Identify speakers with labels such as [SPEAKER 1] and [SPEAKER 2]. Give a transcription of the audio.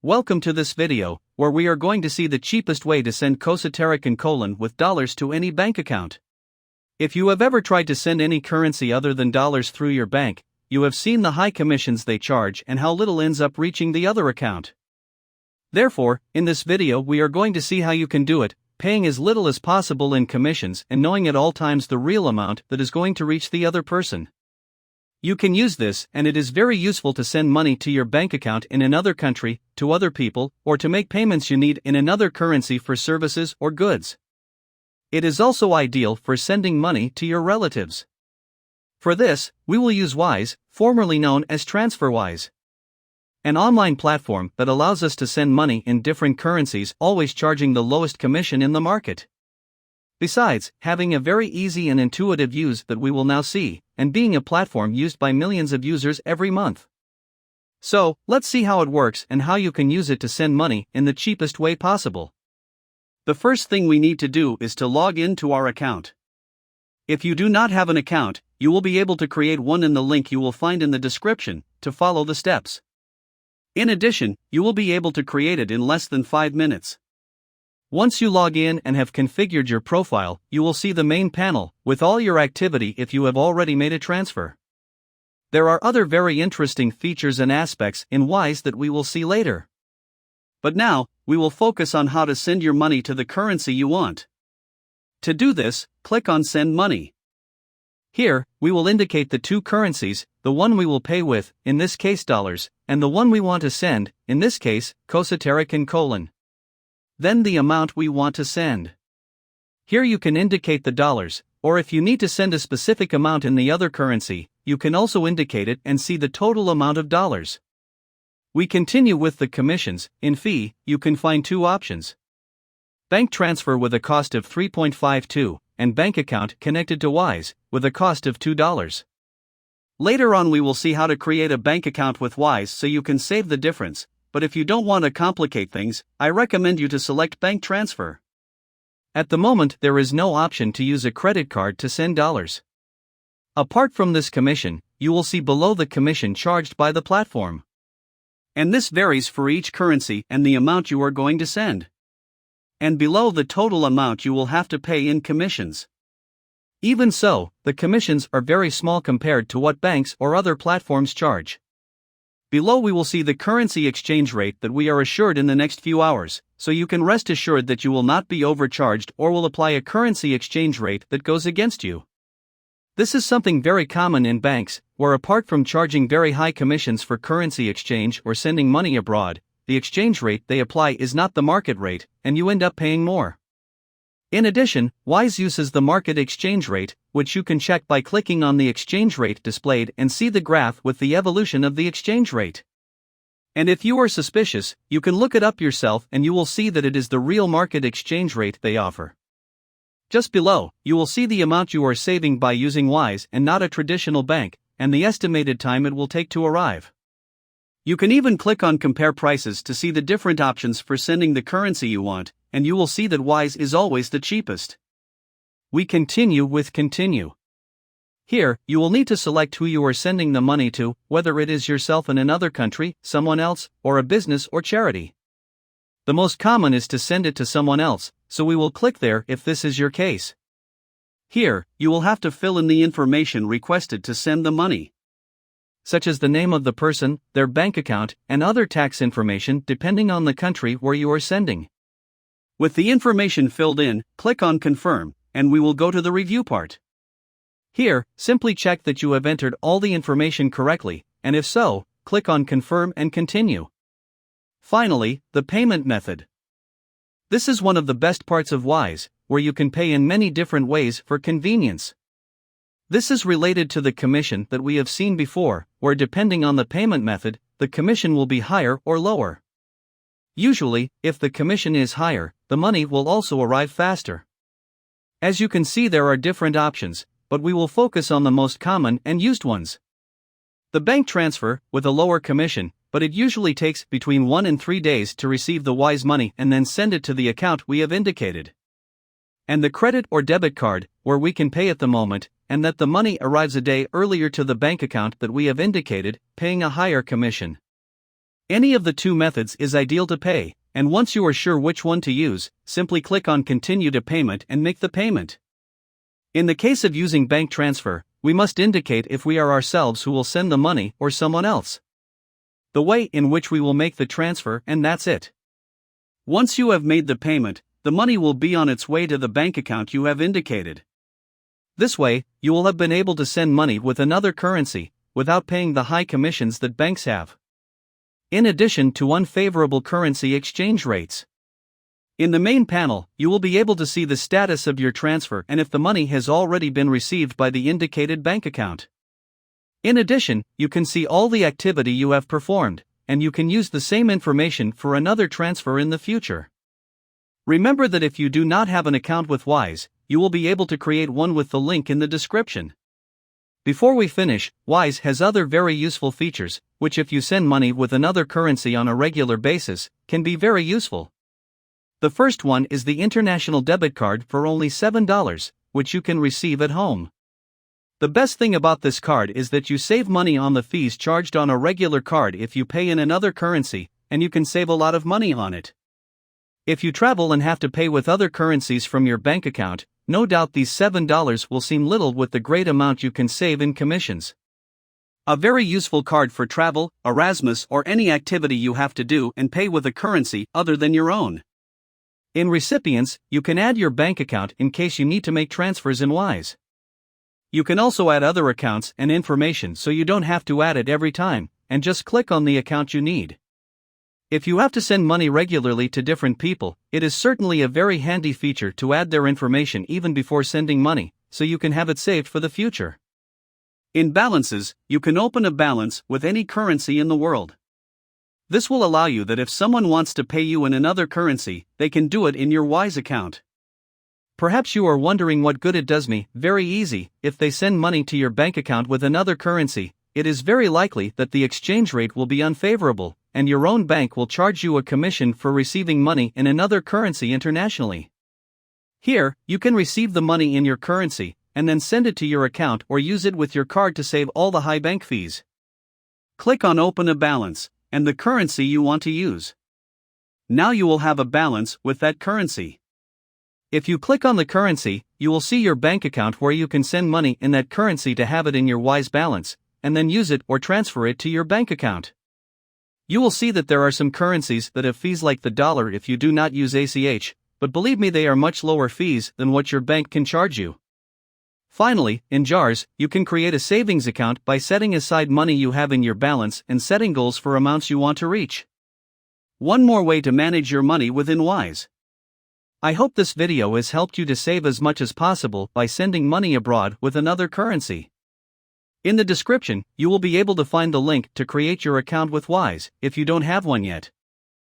[SPEAKER 1] Welcome to this video, where we are going to see the cheapest way to send Costa Rican Colon with dollars to any bank account. If you have ever tried to send any currency other than dollars through your bank, you have seen the high commissions they charge and how little ends up reaching the other account. Therefore, in this video we are going to see how you can do it, paying as little as possible in commissions and knowing at all times the real amount that is going to reach the other person. You can use this, and it is very useful to send money to your bank account in another country, to other people, or to make payments you need in another currency for services or goods. It is also ideal for sending money to your relatives. For this, we will use Wise, formerly known as TransferWise, an online platform that allows us to send money in different currencies, always charging the lowest commission in the market. Besides, having a very easy and intuitive use that we will now see, and being a platform used by millions of users every month. So, let's see how it works and how you can use it to send money in the cheapest way possible. The first thing we need to do is to log in to our account. If you do not have an account, you will be able to create one in the link you will find in the description, to follow the steps. In addition, you will be able to create it in less than 5 minutes. Once you log in and have configured your profile, you will see the main panel, with all your activity if you have already made a transfer. There are other very interesting features and aspects in Wise that we will see later. But now, we will focus on how to send your money to the currency you want. To do this, click on Send Money. Here, we will indicate the two currencies, the one we will pay with, in this case dollars, and the one we want to send, in this case, Costa Rican Colon. Then the amount we want to send. Here you can indicate the dollars, or if you need to send a specific amount in the other currency, you can also indicate it and see the total amount of dollars. We continue with the commissions. In fee, you can find two options: bank transfer with a cost of $3.52, and bank account connected to Wise, with a cost of $2. Later on we will see how to create a bank account with Wise so you can save the difference. But if you don't want to complicate things, I recommend you to select bank transfer. At the moment there is no option to use a credit card to send dollars. Apart from this commission, you will see below the commission charged by the platform. And this varies for each currency and the amount you are going to send. And below the total amount you will have to pay in commissions. Even so, the commissions are very small compared to what banks or other platforms charge. Below we will see the currency exchange rate that we are assured in the next few hours, so you can rest assured that you will not be overcharged or will apply a currency exchange rate that goes against you. This is something very common in banks, where apart from charging very high commissions for currency exchange or sending money abroad, the exchange rate they apply is not the market rate, and you end up paying more. In addition, Wise uses the market exchange rate, which you can check by clicking on the exchange rate displayed and see the graph with the evolution of the exchange rate. And if you are suspicious, you can look it up yourself and you will see that it is the real market exchange rate they offer. Just below, you will see the amount you are saving by using Wise and not a traditional bank, and the estimated time it will take to arrive. You can even click on Compare Prices to see the different options for sending the currency you want, and you will see that Wise is always the cheapest. We continue with Continue. Here, you will need to select who you are sending the money to, whether it is yourself in another country, someone else, or a business or charity. The most common is to send it to someone else, so we will click there if this is your case. Here, you will have to fill in the information requested to send the money, such as the name of the person, their bank account, and other tax information depending on the country where you are sending. With the information filled in, click on Confirm, and we will go to the review part. Here, simply check that you have entered all the information correctly, and if so, click on Confirm and Continue. Finally, the payment method. This is one of the best parts of Wise, where you can pay in many different ways for convenience. This is related to the commission that we have seen before, where depending on the payment method, the commission will be higher or lower. Usually, if the commission is higher, the money will also arrive faster. As you can see, there are different options, but we will focus on the most common and used ones. The bank transfer, with a lower commission, but it usually takes between 1 and 3 days to receive the Wise money and then send it to the account we have indicated. And the credit or debit card, where we can pay at the moment, and that the money arrives a day earlier to the bank account that we have indicated, paying a higher commission. Any of the two methods is ideal to pay, and once you are sure which one to use, simply click on Continue to Payment and make the payment. In the case of using bank transfer, we must indicate if we are ourselves who will send the money or someone else. The way in which we will make the transfer, and that's it. Once you have made the payment, the money will be on its way to the bank account you have indicated. This way, you will have been able to send money with another currency, without paying the high commissions that banks have. In addition to unfavorable currency exchange rates. In the main panel, you will be able to see the status of your transfer and if the money has already been received by the indicated bank account. In addition, you can see all the activity you have performed, and you can use the same information for another transfer in the future. Remember that if you do not have an account with Wise, you will be able to create one with the link in the description. Before we finish, Wise has other very useful features, which if you send money with another currency on a regular basis, can be very useful. The first one is the international debit card for only $7, which you can receive at home. The best thing about this card is that you save money on the fees charged on a regular card if you pay in another currency, and you can save a lot of money on it. If you travel and have to pay with other currencies from your bank account, no doubt these $7 will seem little with the great amount you can save in commissions. A very useful card for travel, Erasmus, or any activity you have to do and pay with a currency other than your own. In recipients, you can add your bank account in case you need to make transfers in Wise. You can also add other accounts and information so you don't have to add it every time, and just click on the account you need. If you have to send money regularly to different people, it is certainly a very handy feature to add their information even before sending money, so you can have it saved for the future. In balances, you can open a balance with any currency in the world. This will allow you that if someone wants to pay you in another currency, they can do it in your Wise account. Perhaps you are wondering what good it does me. Very easy. If they send money to your bank account with another currency, it is very likely that the exchange rate will be unfavorable, and your own bank will charge you a commission for receiving money in another currency internationally. Here, you can receive the money in your currency, and then send it to your account or use it with your card to save all the high bank fees. Click on Open a Balance, and the currency you want to use. Now you will have a balance with that currency. If you click on the currency, you will see your bank account where you can send money in that currency to have it in your Wise balance, and then use it or transfer it to your bank account. You will see that there are some currencies that have fees like the dollar if you do not use ACH, but believe me, they are much lower fees than what your bank can charge you. Finally, in JARS, you can create a savings account by setting aside money you have in your balance and setting goals for amounts you want to reach. One more way to manage your money within Wise. I hope this video has helped you to save as much as possible by sending money abroad with another currency. In the description, you will be able to find the link to create your account with Wise if you don't have one yet.